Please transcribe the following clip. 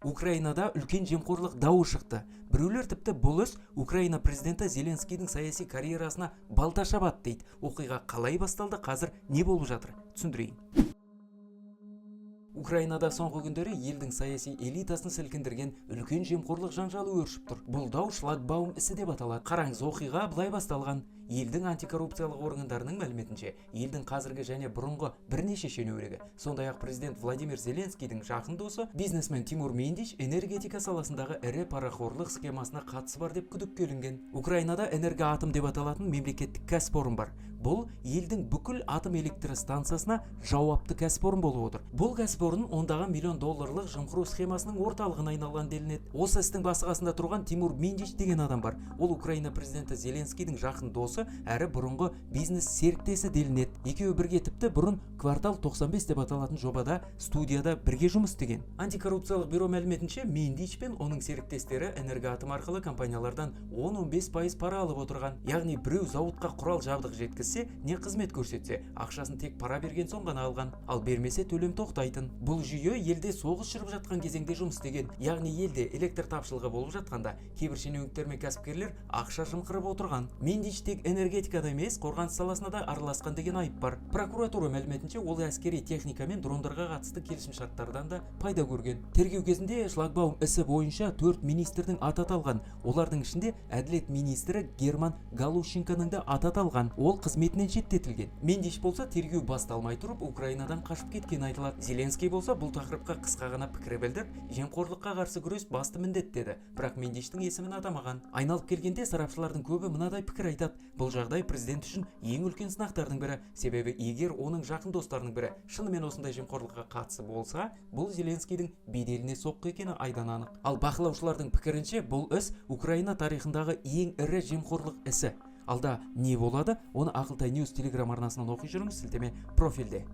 Украинада үлкен жемқорлық дауы шықты. Біреулер тіпті бұл іс Украина президенті Зеленскийдің саяси карьерасына балта шабады дейді. Оқиға қалай басталды, қазір не болып жатыр? Түсіндірейін. Украинада соңғы күндері елдің саяси элитасын сілкіндірген үлкен жемқорлық жанжалы өршіп тұр. Бұл дау шлагбаум ісі деп аталады. Қараңыз, оқиға былай басталған. Елдің антикоррупциялық органдарының мәліметінше, елдің қазіргі және бұрынғы бірнеше шенеунігі, сондай-ақ президент Владимир Зеленскийдің жақын досы, бизнесмен Тимур Мендич энергетика саласындағы ірі парақорлық схемасына қатысы бар деп күдікке ілінген. Украинада Энергоатом деп аталатын мемлекеттік кәсіпорын бар. Бұл елдің бүкіл атом электр станциясына жауапты кәсіпорын болып отыр. Бұл кәсіпорын ондаған миллион долларлық жымқыру схемасының орталығына айналған делінеді. Осы істің басқасында тұрған Тимур Мендич деген адам бар. Ол Украина президенті Зеленскийдің жақын досы әрі бұрынғы бизнес серіктесі делінеді. Екеуі бірге тіпті бұрын квартал 95 деп аталатын жобада студияда бірге жұмыс істеген. Антикоррупциялық бюро мәліметінше, Мендич пен оның серіктестері Энергоатом арқылы компаниялардан 10-15% пара алып отырған. Яғни біреу зауытқа құрал жабдық жеткізсе, не қызмет көрсетсе, ақшасын тек пара берген соң ғана алған, ал бермесе төлем тоқтайтын. Бұл жүйе елде соғыс жүріп жатқан кезеңде жұмыс істеген. Яғни елде электр тапшылығы болып жатқанда кейбір шенеуніктер мен кәсіпкерлер ақша жымқырып отырған. Мендич тек энергетикада емес, қорғаныс саласына да араласқан деген айып бар. Прокуратура мәліметінше, ол әскери техника мен дрондарға қатысты келісімшарттардан да пайда көрген. Тергеу кезінде шлагбаум ісі бойынша 4 министрдің аты аталған. Олардың ішінде әділет министрі Герман Галущенконың да аты аталған. Ол қызметінен шеттетілген. Мендич болса тергеу басталмай тұрып Украинадан қашып кеткен айтылады. Зеленский болса бұл тақырыпқа қысқа ғана пікір білдіріп, жемқорлыққа қарсы күрес басты міндет деді. Бірақ Мендичтің есімін атамаған. Айналып келгенде сарапшылардың көбі мынадай пікір айтады. Бұл жағдай президент үшін ең үлкен сынақтардың бірі. Себебі егер оның жақын достарының бірі шынымен осындай жемқорлыққа қатысы болса, бұл Зеленскийдің беделіне соққы екені айдан анық. Ал бақылаушылардың пікірінше, бұл іс Украина тарихындағы ең ірі жемқорлық ісі. Алда не болады, оны Ақылтай Ньюс телеграм арнасынан оқи жүріңіз, сілтеме профильде.